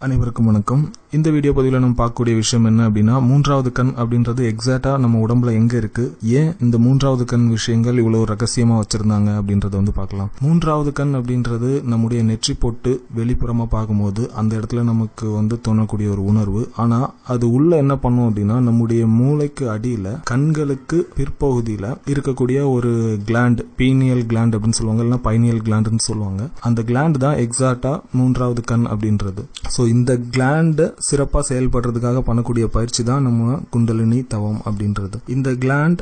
அனைவருக்கும் வணக்கம். இந்த வீடியோ பதிவில் நம்ம பார்க்கக்கூடிய விஷயம் என்ன அப்படின்னா, மூன்றாவது கண் அப்படின்றது எக்ஸாக்டா நம்ம உடம்புல எங்க இருக்கு, ஏன் இந்த மூன்றாவது கண் விஷயங்கள் இவ்வளவு ரகசியமா வச்சிருந்தாங்க அப்படின்றத பார்க்கலாம். மூன்றாவது கண் அப்படின்றது நம்முடைய நெற்றி போட்டு வெளிப்புறமா பார்க்கும்போது அந்த இடத்துல நமக்கு தோணக்கூடிய ஒரு உணர்வு. ஆனா அது உள்ள என்ன பண்ணும் அப்படின்னா, நம்முடைய மூளைக்கு அடியில கண்களுக்கு பிற்பகுதியில இருக்கக்கூடிய ஒரு கிளாண்ட், பீனியல் கிளாண்ட் அப்படின்னு சொல்லுவாங்க, இல்லைன்னா பைனியல் கிளாண்ட்னு சொல்லுவாங்க. அந்த கிளாண்ட் தான் எக்ஸாக்டா மூன்றாவது கண் அப்படின்றது. ஸோ இந்த கிளாண்ட் சிறப்பா செயல்படுறதுக்காக பண்ணக்கூடிய பயிற்சி தான் நம்ம குண்டலினி தவம் அப்படின்றது. இந்த கிளாண்ட்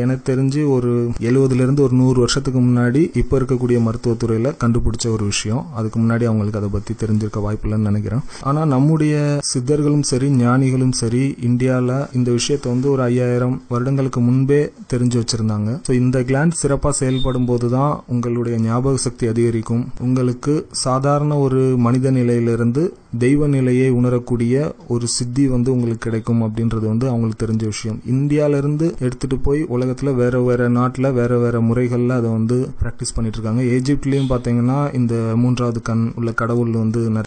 எனக்கு தெரிஞ்சு ஒரு 70 ஒரு 100 வருஷத்துக்கு முன்னாடி இப்ப இருக்கக்கூடிய மருத்துவத்துறையில கண்டுபிடிச்ச ஒரு விஷயம். அதுக்கு முன்னாடி அவங்களுக்கு அதை பத்தி தெரிஞ்சிருக்க வாய்ப்பு இல்லைன்னு நினைக்கிறேன். ஆனா நம்முடைய சித்தர்களும் சரி, ஞானிகளும் சரி, இந்தியால இந்த விஷயத்தை ஒரு 5000 வருடங்களுக்கு முன்பே தெரிஞ்சு வச்சிருந்தாங்க. ஸோ இந்த கிளாண்ட் சிறப்பா செயல்படும் போதுதான் உங்களுடைய ஞாபக சக்தி அதிகரிக்கும். உங்களுக்கு சாதாரண ஒரு மனித நிலையிலிருந்து தெய்வ நிலையை உணரக்கூடிய ஒரு சித்தி உங்களுக்கு கிடைக்கும் அப்படின்றது அவங்களுக்கு தெரிஞ்ச விஷயம். இந்தியால இருந்து எடுத்துட்டு போய் உலகத்துல வேற வேற நாட்டுல வேற வேற முறைகள்ல அதை பிராக்டிஸ் பண்ணிட்டு இருக்காங்க. எஜிப்ட்லயும் பாத்தீங்கன்னா இந்த மூன்றாவது கண் உள்ள கடவுள்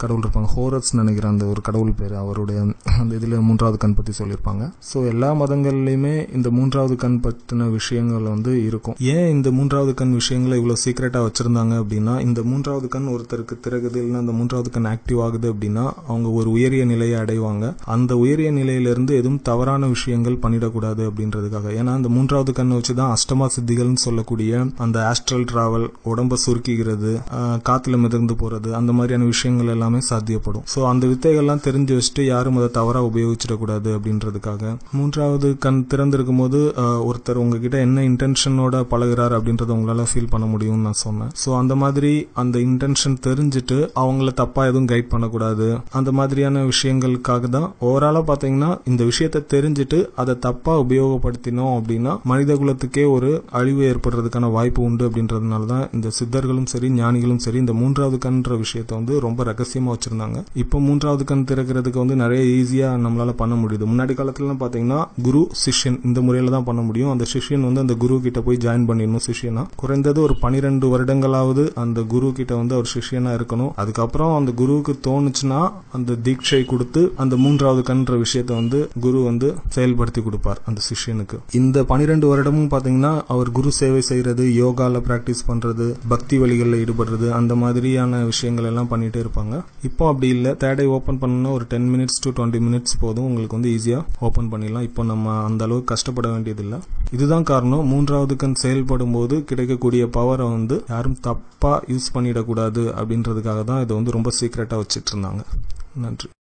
கடவுள் இருப்பாங்க, ஹோரஸ் நினைக்கிறேன் அந்த ஒரு கடவுள் பேரு, அவருடைய அந்த இதுல மூன்றாவது கண் பத்தி சொல்லியிருப்பாங்க. சோ எல்லா மதங்கள்லயுமே இந்த மூன்றாவது கண் பத்தின விஷயங்கள் இருக்கும். ஏன் இந்த மூன்றாவது கண் விஷயங்களை இவ்வளவு சீக்கிரட்டா வச்சிருந்தாங்க அப்படின்னா, இந்த மூன்றாவது கண் ஒருத்தருக்கு திறகுது, இல்லைன்னா அந்த மூன்றாவது கண் ஆக்டிவ் ஆகுது அப்படின்னா அவங்க ஒரு உயரிய நிலையை அடைவாங்க. அந்த உயரிய நிலையிலிருந்து எதுவும் தவறான விஷயங்கள் பண்ணிடக்கூடாது அப்படின்றதுக்காக. ஏன்னா அந்த மூன்றாவது கண்ணை வச்சுதான் அஷ்டமா சித்திகள்னு சொல்லக்கூடிய அந்த ஆஸ்ட்ரல் டிராவல், உடம்ப சுருக்கிக்கிறது, காத்துல மிதந்து போறது, அந்த மாதிரியான விஷயங்கள் எல்லாமே சாத்தியப்படும். சோ அந்த வித்தைகள்லாம் தெரிஞ்சு வச்சுட்டு யாரும் அதை தவறா உபயோகிச்சிடக்கூடாது அப்படின்றதுக்காக. மூன்றாவது கண் திறந்திருக்கும் போது ஒருத்தர் உங்ககிட்ட என்ன இன்டென்ஷனோட பழகுறாரு அப்படின்றத உங்களால ஃபீல் பண்ண முடியும்னு நான் சொன்னேன். சோ அந்த மாதிரி அந்த இன்டென்ஷன் தெரிஞ்சுட்டு அவங்கள தப்பா எதுவும் கைட் பண்ணக்கூடாது, அந்த மாதிரியான விஷயங்களுக்காக தான் ஓவராலா பாத்தீங்கன்னா இந்த விஷயத்தை தெரிஞ்சுட்டு அதை தப்பா உபயோகப்படுத்தினோம் அப்படின்னா மனித குலத்துக்கே ஒரு அழிவு ஏற்படுறதுக்கான வாய்ப்பு உண்டு அப்படின்றதுனாலதான் இந்த சித்தர்களும் சரி, ஞானிகளும் சரி இந்த மூன்றாவது கண்ற விஷயத்தை ரொம்ப ரகசியமா வச்சிருந்தாங்க. இப்போ மூன்றாவது கண் திறக்கிறதுக்கு நிறைய ஈஸியா நம்மளால பண்ண முடியுது. முன்னாடி காலத்துல பாத்தீங்கன்னா குரு சிஷ்யன் இந்த முறையில தான் பண்ண முடியும். அந்த சிஷ்யன் அந்த குரு கிட்ட போய் ஜாயின் பண்ணிடணும். சிஷ்யனா குறைந்தது ஒரு 12 வருடங்களாவது அந்த குரு கிட்ட அவர் சிஷ்யனா இருக்கணும். அதுக்கப்புறம் அந்த குருவுக்கு தோணுச்சுன்னா அந்த தீட்சை கொடுத்து அந்த மூன்றாவது கண்ற விஷயத்தை குரு செயல்படுத்தி கொடுப்பார் அந்த சிஷ்யனுக்கு. இந்த 12 வருடமும் பாத்தீங்கன்னா அவர் குரு சேவை செய்யறது, யோகால பிராக்டிஸ் பண்றது, பக்தி வழிகளில் ஈடுபடுறது, அந்த மாதிரியான விஷயங்கள் எல்லாம் பண்ணிட்டே இருப்பாங்க. இப்போ அப்படி இல்ல, தேர்ட் ஐ ஓபன் பண்ணணும் ஒரு 10 minutes to 20 minutes போதும், உங்களுக்கு ஈஸியா ஓபன் பண்ணிடலாம். இப்போ நம்ம அந்த அளவுக்கு கஷ்டப்பட வேண்டியதில்லை. இதுதான் காரணம், மூன்றாவது கண் செயல்படும் போது கிடைக்கக்கூடிய பவரை யாரும் தப்பா யூஸ் பண்ணிடக்கூடாது அப்படின்றதுக்காக தான் இதை ரொம்ப சீக்கிரட்டா வச்சிட்டு இருந்தாங்க. நன்றி.